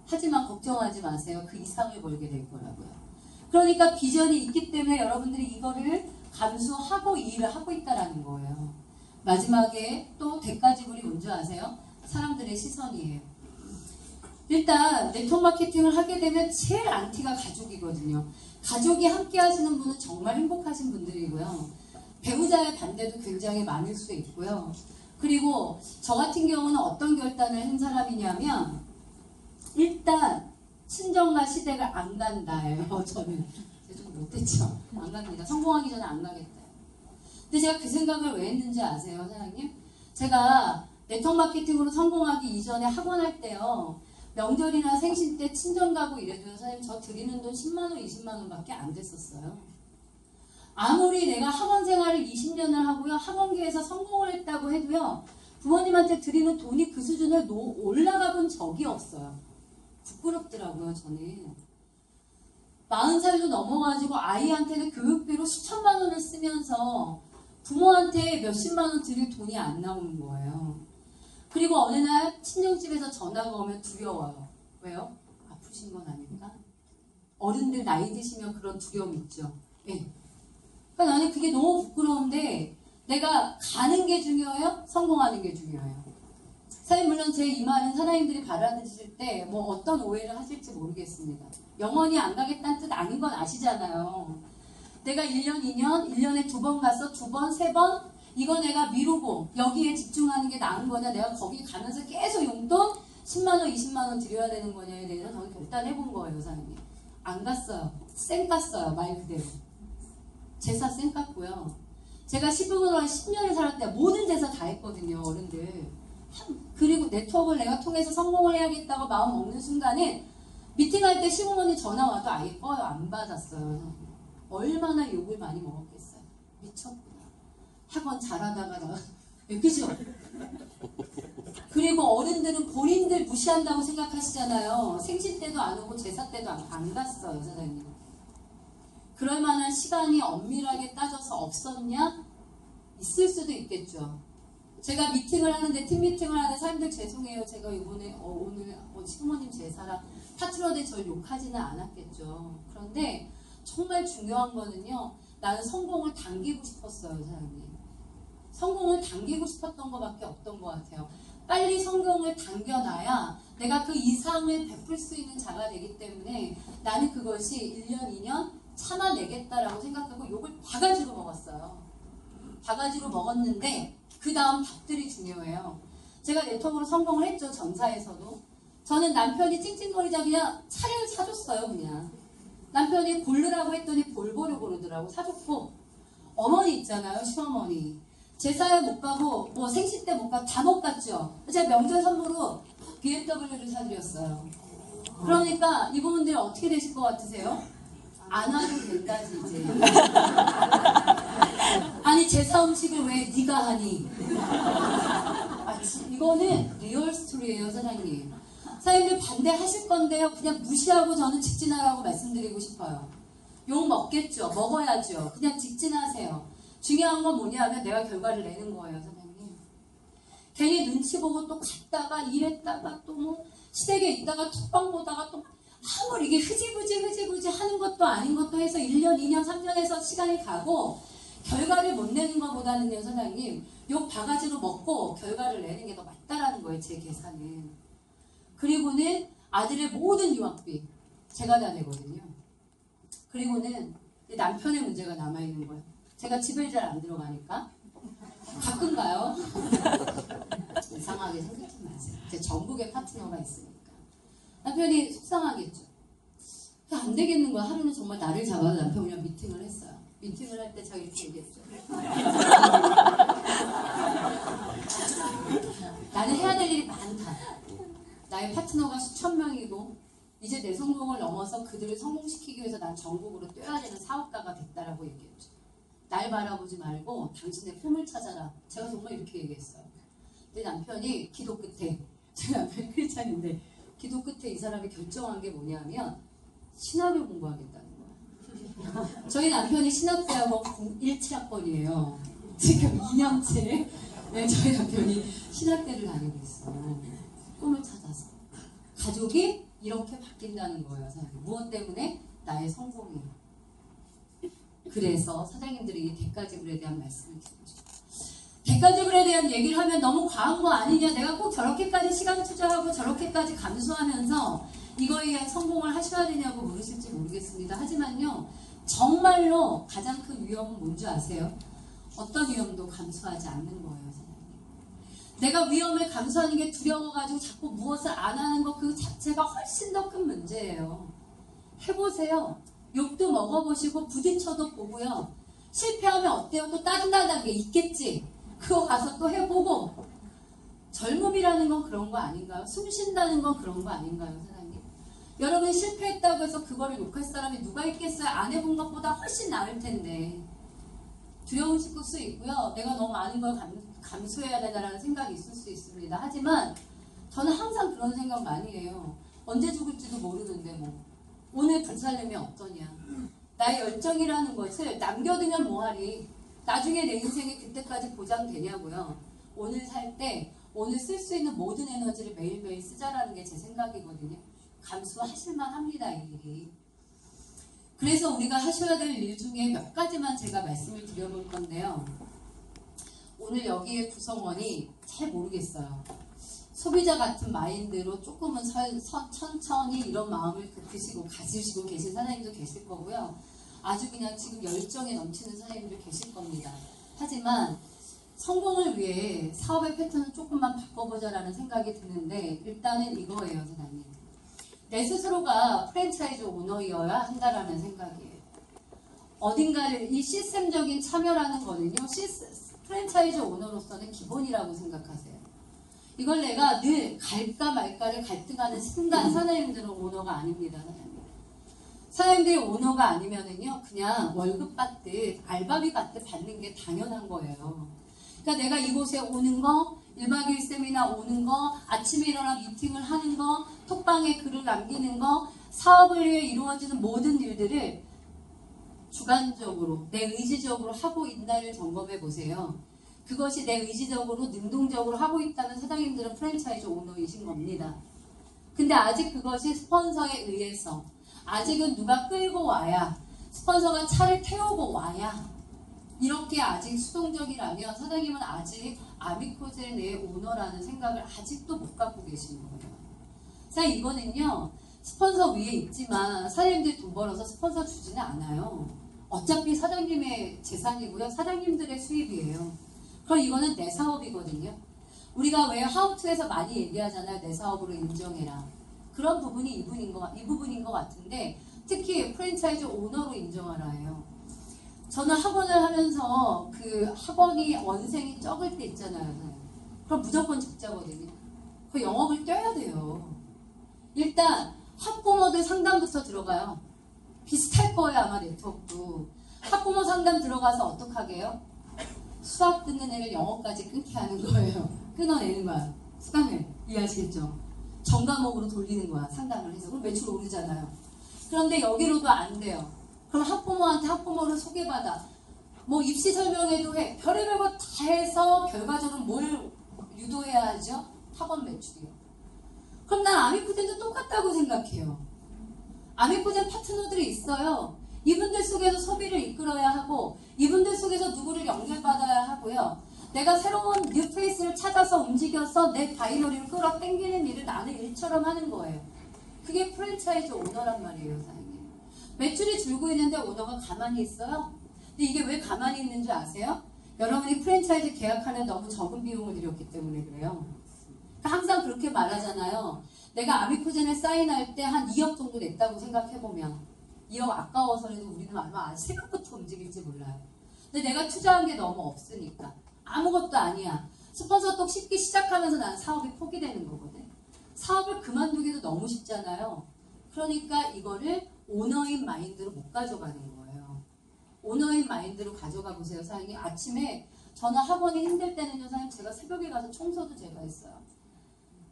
하지만 걱정하지 마세요. 그 이상을 벌게 될 거라고요. 그러니까 비전이 있기 때문에 여러분들이 이거를 감수하고 이 일을 하고 있다라는 거예요. 마지막에 또 대가 지불이 뭔지 아세요? 사람들의 시선이에요. 일단 네트워크 마케팅을 하게 되면 제일 안티가 가족이거든요. 가족이 함께 하시는 분은 정말 행복하신 분들이고요. 배우자의 반대도 굉장히 많을 수 있고요. 그리고 저 같은 경우는 어떤 결단을 한 사람이냐면 일단 친정과 시댁을 안 간다예요. 저는 좀 못했죠. 안 갑니다. 성공하기 전에 안 가겠다. 근데 제가 그 생각을 왜 했는지 아세요, 사장님? 제가 네트워크 마케팅으로 성공하기 이전에 학원 할 때요. 명절이나 생신 때 친정 가고 이래도 사장님 저 드리는 돈 10만 원, 20만 원밖에 안 됐었어요. 아무리 내가 학원 생활을 20년을 하고요. 학원계에서 성공을 했다고 해도요. 부모님한테 드리는 돈이 그 수준을 올라가 본 적이 없어요. 부끄럽더라고요, 저는. 40살도 넘어가지고 아이한테는 교육비로 수천만 원을 쓰면서 부모한테 몇십만 원 드릴 돈이 안 나오는 거예요. 그리고 어느 날 친정집에서 전화가 오면 두려워요. 왜요? 아프신 건 아닐까? 어른들 나이 드시면 그런 두려움 있죠. 네. 그러니까 나는 그게 너무 부끄러운데 내가 가는 게 중요해요? 성공하는 게 중요해요. 사실 물론 제 이 말은 사장님들이 받아들이실 때 뭐 어떤 오해를 하실지 모르겠습니다. 영원히 안 가겠다는 뜻 아닌 건 아시잖아요. 내가 1년, 2년, 1년에 2번 가서 2번, 3번 이거 내가 미루고 여기에 집중하는 게 나은 거냐 내가 거기 가면서 계속 용돈 10만 원, 20만 원 드려야 되는 거냐에 대해서 저는 결단해 본 거예요, 사장님. 안 갔어요. 쌩 갔어요, 말 그대로. 제사 쌩 갔고요. 제가 시부모로 한 10년을 살았을 때 모든 제사 다 했거든요, 어른들. 그리고 네트워크를 내가 통해서 성공을 해야겠다고 마음 먹는 순간에 미팅할 때 시부모님 전화 와도 아예 꺼요. 안 받았어요. 얼마나 욕을 많이 먹었겠어요. 미쳤구나. 학원 잘하다가 나 그죠? 그리고 어른들은 본인들 무시한다고 생각하시잖아요. 생신 때도 안 오고 제사 때도 안 갔어요, 사장님. 그럴 만한 시간이 엄밀하게 따져서 없었냐? 있을 수도 있겠죠. 제가 미팅을 하는데 팀 미팅을 하는데 사람들 죄송해요. 제가 이번에 오늘 시부모님 제사랑 파트너들 절 욕하지는 않았겠죠. 그런데 정말 중요한 거는요. 나는 성공을 당기고 싶었어요, 사장님. 성공을 당기고 싶었던 것밖에 없던 것 같아요. 빨리 성공을 당겨놔야 내가 그 이상을 베풀 수 있는 자가 되기 때문에 나는 그것이 1년, 2년 참아내겠다라고 생각하고 욕을 바가지로 먹었어요. 바가지로 먹었는데 그 다음 답들이 중요해요. 제가 네트워크로 성공을 했죠. 전사에서도. 저는 남편이 찡찡거리자 그냥 차를 사줬어요. 그냥. 남편이 고르라고 했더니 볼보를 고르더라고. 사줬고 어머니 있잖아요. 시어머니. 제사에 못 가고 뭐 생신 때 못 가고 다 못 갔죠. 제가 명절 선물로 BMW를 사드렸어요. 그러니까 이 부분들이 어떻게 되실 것 같으세요? 안 와도 된다지 이제. 아니 제사 음식을 왜 네가 하니? 이거는 리얼 스토리예요, 사장님. 사장님들 반대하실 건데요. 그냥 무시하고 저는 직진하라고 말씀드리고 싶어요. 욕 먹겠죠. 먹어야죠. 그냥 직진하세요. 중요한 건 뭐냐면 내가 결과를 내는 거예요, 사장님. 괜히 눈치 보고 또 갔다가 이랬다가 또 뭐 시댁에 있다가 톡방 보다가 또 아무리 이게 흐지부지 하는 것도 아닌 것도 해서 1년, 2년, 3년 해서 시간이 가고 결과를 못 내는 것보다는요, 사장님, 욕 바가지로 먹고 결과를 내는 게 더 맞다라는 거예요, 제 계산은. 그리고는 아들의 모든 유학비 제가 다 내거든요. 그리고는 남편의 문제가 남아있는 거예요. 제가 집에 잘 안 들어가니까. 가끔가요. 이상하게 생각하지 마세요. 제 전국에 파트너가 있으니까. 남편이 속상하겠죠. 안 되겠는 거야. 하루는 정말 나를 잡아서 남편이랑 미팅을 했어요. 미팅을 할 때 제가 이렇게 얘기했죠. 나는 해야 될 일이 많다. 나의 파트너가 수천 명이고 이제 내 성공을 넘어서 그들을 성공시키기 위해서 난 전국으로 뛰어야 되는 사업가가 됐다라고 얘기했죠. 날 바라보지 말고 당신의 꿈을 찾아라. 제가 정말 이렇게 얘기했어요. 근데 남편이 기도 끝에, 제 남편이 크리스찬인데 기도 끝에 이 사람이 결정한 게 뭐냐면 신학을 공부하겠다는 거예요. 저희 남편이 신학대학원 17학번이에요. 지금 2년째 네, 저희 남편이 신학대를 다니고 있어요. 꿈을 찾아서. 가족이 이렇게 바뀐다는 거예요. 사장님. 무엇 때문에? 나의 성공이에요. 그래서 사장님들이 이 대가지불에 대한 말씀을 드리죠. 대가지불에 대한 얘기를 하면 너무 과한 거 아니냐, 내가 꼭 저렇게까지 시간 투자하고 저렇게까지 감수하면서 이거에 의한 성공을 하셔야 되냐고 물으실지 모르겠습니다. 하지만요, 정말로 가장 큰 위험은 뭔지 아세요? 어떤 위험도 감수하지 않는 거예요. 내가 위험을 감수하는 게 두려워가지고 자꾸 무엇을 안 하는 것 그 자체가 훨씬 더 큰 문제예요. 해보세요. 욕도 먹어보시고 부딪혀도 보고요. 실패하면 어때요? 또 다른 게 있겠지. 그거 가서 또 해보고. 젊음이라는 건 그런 거 아닌가요? 숨 쉰다는 건 그런 거 아닌가요, 사장님? 여러분이 실패했다고 해서 그거를 욕할 사람이 누가 있겠어요? 안 해본 것보다 훨씬 나을 텐데. 두려우실 수 있고요. 내가 너무 많은 걸 감수해야 되다라는 생각이 있을 수 있습니다. 하지만 저는 항상 그런 생각 많이 해요. 언제 죽을지도 모르는데 뭐 오늘 불살림이 어떠냐. 나의 열정이라는 것을 남겨두면 뭐하리. 나중에 내 인생이 그때까지 보장되냐고요. 오늘 살 때 오늘 쓸 수 있는 모든 에너지를 매일매일 쓰자라는 게 제 생각이거든요. 감수하실만 합니다. 이 일이. 그래서 우리가 하셔야 될 일 중에 몇 가지만 제가 말씀을 드려볼 건데요. 오늘 여기에 구성원이 잘 모르겠어요. 소비자 같은 마인드로 조금은 천천히 이런 마음을 드시고 가지시고 계신 사장님도 계실 거고요. 아주 그냥 지금 열정에 넘치는 사장님도 계실 겁니다. 하지만 성공을 위해 사업의 패턴을 조금만 바꿔보자라는 생각이 드는데 일단은 이거예요, 사장님. 내 스스로가 프랜차이즈 오너이어야 한다라는 생각이에요. 어딘가를 이 시스템적인 참여라는 거는요. 프랜차이즈 오너로서는 기본이라고 생각하세요. 이걸 내가 늘 갈까 말까를 갈등하는 순간 사장님들은 오너가 아닙니다. 사장님들이 오너가 아니면은요. 그냥 월급 받듯 알바비 받듯 받는 게 당연한 거예요. 그러니까 내가 이곳에 오는 거 1박 2일 세미나 오는 거, 아침에 일어나 미팅을 하는 거, 톡방에 글을 남기는 거, 사업을 위해 이루어지는 모든 일들을 주관적으로, 내 의지적으로 하고 있나를 점검해 보세요. 그것이 내 의지적으로, 능동적으로 하고 있다는 사장님들은 프랜차이즈 오너이신 겁니다. 근데 아직 그것이 스폰서에 의해서, 아직은 누가 끌고 와야, 스폰서가 차를 태우고 와야, 이렇게 아직 수동적이라면 사장님은 아직 아미코젤 내 오너라는 생각을 아직도 못 갖고 계시는 거예요. 자, 이거는요. 스폰서 위에 있지만 사장님들이 돈 벌어서 스폰서 주지는 않아요. 어차피 사장님의 재산이고요. 사장님들의 수입이에요. 그럼 이거는 내 사업이거든요. 우리가 왜 하우투에서 많이 얘기하잖아요. 내 사업으로 인정해라. 그런 부분이 이 부분인 것 같은데 특히 프랜차이즈 오너로 인정하라 해요. 저는 학원을 하면서 그 학원이 원생이 적을 때 있잖아요. 그럼 무조건 적자거든요. 그 영업을 뛰어야 돼요. 일단 학부모들 상담부터 들어가요. 비슷할 거예요. 아마 네트워크도. 학부모 상담 들어가서 어떡하게 해요? 수학 듣는 애를 영어까지 끊게 하는 거예요. 끊어내는 거야. 수강을. 이해하시겠죠? 전과목으로 돌리는 거야. 상담을 해서. 그럼 매출 오르잖아요. 그런데 여기로도 안 돼요. 그럼 학부모한테 학부모를 소개받아. 뭐 입시 설명회도 해. 별의별 거 다 해서 결과적으로 뭘 유도해야 하죠? 학원 매출이요. 그럼 난 아미코젠도 똑같다고 생각해요. 아미코젠 파트너들이 있어요. 이분들 속에서 소비를 이끌어야 하고 이분들 속에서 누구를 연결받아야 하고요. 내가 새로운 뉴페이스를 찾아서 움직여서 내 바이너리를 끌어당기는 일을 나는 일처럼 하는 거예요. 그게 프랜차이즈 오너란 말이에요, 사장님. 매출이 줄고 있는데 오너가 가만히 있어요? 근데 이게 왜 가만히 있는 줄 아세요? 여러분이 프랜차이즈 계약하는 너무 적은 비용을 들였기 때문에 그래요. 항상 그렇게 말하잖아요. 내가 아미코젠에 사인할 때 한 2억 정도 냈다고 생각해보면 2억 아까워서라도 우리는 아마 생각부터 움직일지 몰라요. 근데 내가 투자한 게 너무 없으니까 아무것도 아니야. 스폰서 똑 씹기 시작하면서 나는 사업이 포기되는 거거든. 사업을 그만두기도 너무 쉽잖아요. 그러니까 이거를 오너인 마인드로 못 가져가는 거예요. 오너인 마인드로 가져가 보세요, 사장님. 아침에 저는 학원이 힘들 때는요, 사장님, 제가 새벽에 가서 청소도 제가 했어요.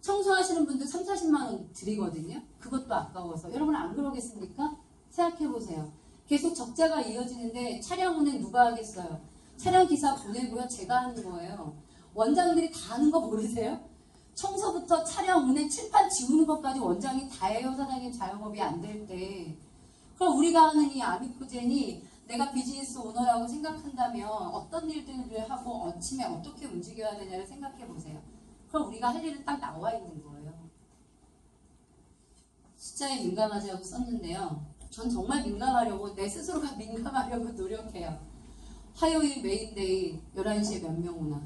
청소하시는 분들 3, 40만 원 드리거든요. 그것도 아까워서. 여러분 안 그러겠습니까? 생각해보세요. 계속 적자가 이어지는데 차량 운행 누가 하겠어요? 차량 기사 보내고요. 제가 하는 거예요. 원장들이 다 하는 거 모르세요? 청소부터 차량 운행 칠판 지우는 것까지 원장이 다 해요. 사장님 자영업이 안 될 때. 그럼 우리가 하는 이 아미코젠이 내가 비즈니스 오너라고 생각한다면 어떤 일들을 하고 아침에 어떻게 움직여야 되냐를 생각해 보세요. 그럼 우리가 할 일은 딱 나와 있는 거예요. 숫자에 민감하자고 썼는데요. 전 정말 민감하려고 내 스스로가 민감하려고 노력해요. 화요일 메인데이 11시에 몇 명 오나,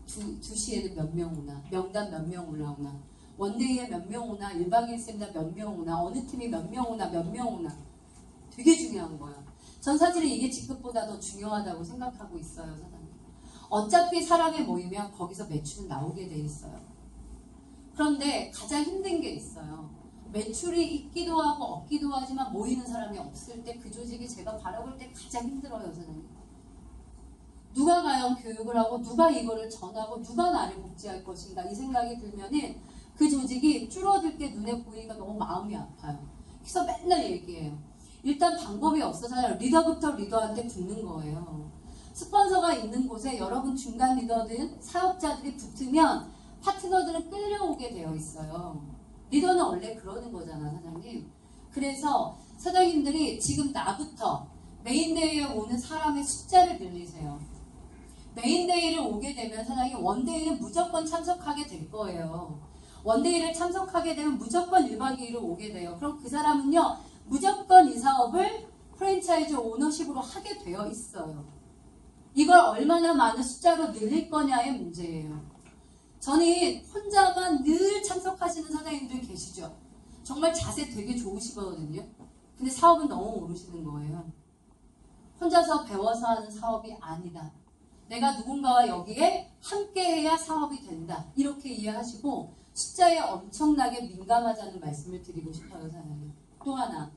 2시에는 몇 명 오나, 명단 몇 명 올라오나, 원데이에 몇 명 오나, 1박 2일 세미나 몇 명 오나, 어느 팀이 몇 명 오나, 몇 명 오나. 되게 중요한 거예요. 전 사실은 이게 직급보다 더 중요하다고 생각하고 있어요, 사장님. 어차피 사람이 모이면 거기서 매출은 나오게 돼 있어요. 그런데 가장 힘든 게 있어요. 매출이 있기도 하고 없기도 하지만 모이는 사람이 없을 때 그 조직이 제가 바라볼 때 가장 힘들어요, 사장님. 누가 과연 교육을 하고 누가 이거를 전하고 누가 나를 복지할 것인가 이 생각이 들면은 그 조직이 줄어들 때 눈에 보이니까 너무 마음이 아파요. 그래서 맨날 얘기해요. 일단 방법이 없어서 리더부터 리더한테 붙는 거예요. 스폰서가 있는 곳에 여러분 중간 리더든 사업자들이 붙으면 파트너들은 끌려오게 되어 있어요. 리더는 원래 그러는 거잖아, 사장님. 그래서 사장님들이 지금 나부터 메인데이에 오는 사람의 숫자를 늘리세요. 메인데이를 오게 되면 사장님 원데이는 무조건 참석하게 될 거예요. 원데이를 참석하게 되면 무조건 1박 2일을 오게 돼요. 그럼 그 사람은요 무조건 이 사업을 프랜차이즈 오너십으로 하게 되어 있어요. 이걸 얼마나 많은 숫자로 늘릴 거냐의 문제예요. 저는 혼자만 늘 참석하시는 사장님들 계시죠. 정말 자세 되게 좋으시거든요. 근데 사업은 너무 모르시는 거예요. 혼자서 배워서 하는 사업이 아니다. 내가 누군가와 여기에 함께해야 사업이 된다. 이렇게 이해하시고 숫자에 엄청나게 민감하자는 말씀을 드리고 싶어요, 사장님. 또 하나,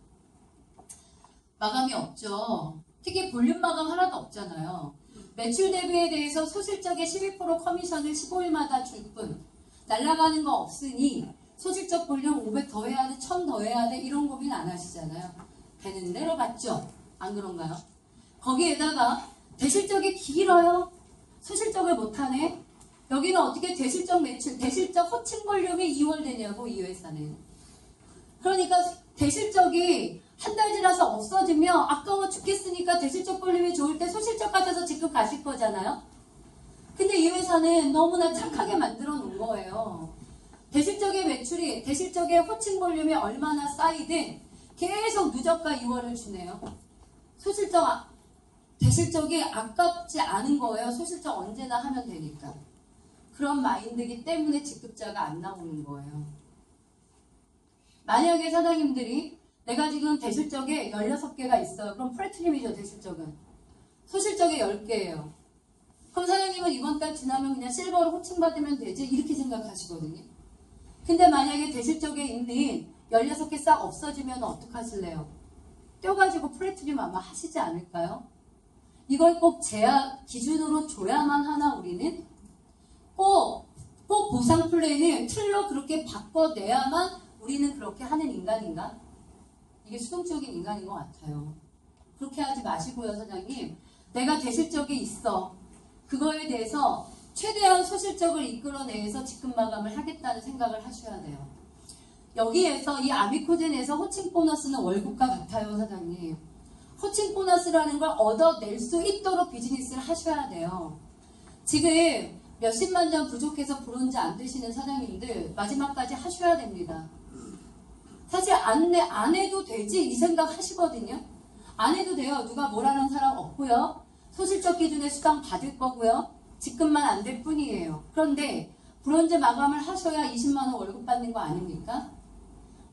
마감이 없죠. 특히 볼륨 마감 하나도 없잖아요. 매출 대비에 대해서 소실적의 12% 커미션을 15일마다 줄 뿐, 날라가는 거 없으니 소실적 볼륨 500 더 해야 돼, 1000 더 해야 돼, 이런 고민 안 하시잖아요. 되는 대로 받죠? 안 그런가요? 거기에다가 대실적이 길어요. 소실적을 못하네. 여기는 어떻게 대실적 매출, 대실적 호칭 볼륨이 2월 되냐고, 이 회사는. 그러니까 대실적이 한 달 지나서 없어지면 아까워 죽겠으니까 대실적 볼륨이 좋을 때 소실적 같아서 지금 가실 거잖아요. 근데 이 회사는 너무나 착하게 만들어 놓은 거예요. 대실적의 매출이, 대실적의 호칭 볼륨이 얼마나 쌓이든 계속 누적과 2월을 주네요. 소실적, 대실적이 아깝지 않은 거예요. 소실적 언제나 하면 되니까. 그런 마인드이기 때문에 직급자가 안 나오는 거예요. 만약에 사장님들이 내가 지금 대실적에 16개가 있어요. 그럼 플래티늄이죠, 대실적은. 소실적에 10개예요. 그럼 사장님은 이번 달 지나면 그냥 실버로 호칭받으면 되지, 이렇게 생각하시거든요. 근데 만약에 대실적에 있는 16개 싹 없어지면 어떡하실래요? 떼어가지고 플래티늄 아마 하시지 않을까요? 이걸 꼭 제약 기준으로 줘야만 하나, 우리는? 꼭 보상 플랜을 틀로 그렇게 바꿔내야만 우리는 그렇게 하는 인간인가? 이게 수동적인 인간인 것 같아요. 그렇게 하지 마시고요, 사장님. 내가 대실적이 있어. 그거에 대해서 최대한 소실적을 이끌어내서 직급 마감을 하겠다는 생각을 하셔야 돼요. 여기에서 이 아미코젠에서 호칭 보너스는 월급과 같아요, 사장님. 코칭 보너스라는 걸 얻어낼 수 있도록 비즈니스를 하셔야 돼요. 지금 몇십만 점 부족해서 브론즈 안 되시는 사장님들 마지막까지 하셔야 됩니다. 사실 안 해도 되지 이 생각 하시거든요. 안 해도 돼요. 누가 뭐라는 사람 없고요. 소실적 기준의 수당 받을 거고요. 직급만 안 될 뿐이에요. 그런데 브론즈 마감을 하셔야 20만 원 월급 받는 거 아닙니까?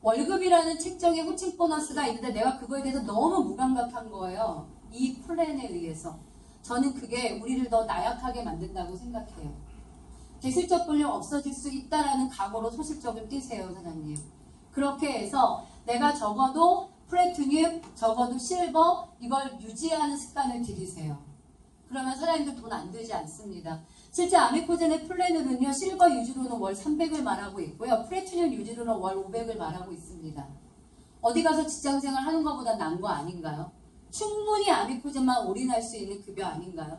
월급이라는 책정의 호칭 보너스가 있는데 내가 그거에 대해서 너무 무감각한 거예요. 이 플랜에 의해서. 저는 그게 우리를 더 나약하게 만든다고 생각해요. 대실적 불림 없어질 수 있다라는 각오로 소실적을 띄세요, 사장님. 그렇게 해서 내가 적어도 플래티늄, 적어도 실버 이걸 유지하는 습관을 들이세요. 그러면 사장님들 돈 안 들지 않습니다. 실제 아메코젠의 플랜으로는요, 실버 유지로는 월 300을 말하고 있고요. 플래티늄 유지로는 월 500을 말하고 있습니다. 어디 가서 직장생활 하는 것보다 나은 거 아닌가요? 충분히 아메코젠만 올인할 수 있는 급여 아닌가요?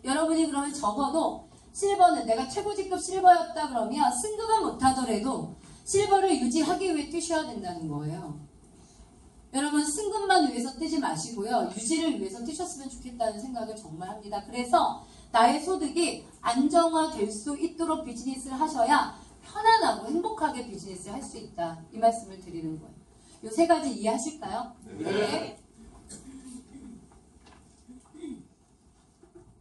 여러분이 그러면 적어도 실버는 내가 최고직급 실버였다 그러면 승급은 못하더라도 실버를 유지하기 위해 뛰셔야 된다는 거예요. 여러분 승급만 위해서 뛰지 마시고요. 유지를 위해서 뛰셨으면 좋겠다는 생각을 정말 합니다. 그래서 나의 소득이 안정화될 수 있도록 비즈니스를 하셔야 편안하고 행복하게 비즈니스를 할 수 있다. 이 말씀을 드리는 거예요. 이 세 가지 이해하실까요? 네.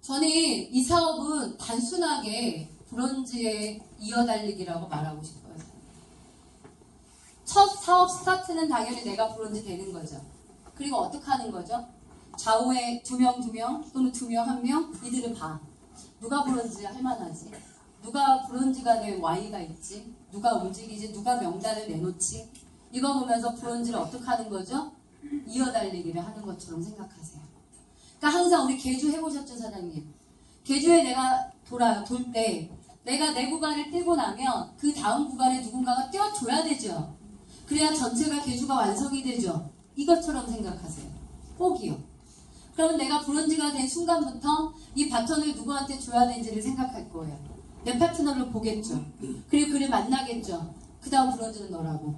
저는 이 사업은 단순하게 브론즈에 이어달리기라고 말하고 싶어요. 첫 사업 스타트는 당연히 내가 브론즈 되는 거죠. 그리고 어떻게 하는 거죠? 좌우에 2명 또는 2명 1명 이들을 봐. 누가 브론즈 할 만하지? 누가 브론즈가 될 Y가 있지? 누가 움직이지? 누가 명단을 내놓지? 이거 보면서 브론즈를 어떻게 하는 거죠? 이어달리기를 하는 것처럼 생각하세요. 그러니까 항상 우리 개주 해보셨죠, 사장님? 개주에 내가 돌 때 내가 내 구간을 뛰고 나면 그 다음 구간에 누군가가 뛰어줘야 되죠. 그래야 전체가 개주가 완성이 되죠. 이것처럼 생각하세요. 꼭이요. 그러면 내가 브론즈가 된 순간부터 이 바톤을 누구한테 줘야 되는지를 생각할 거예요. 내 파트너를 보겠죠. 그리고 그를 만나겠죠. 그 다음 브론즈는 너라고.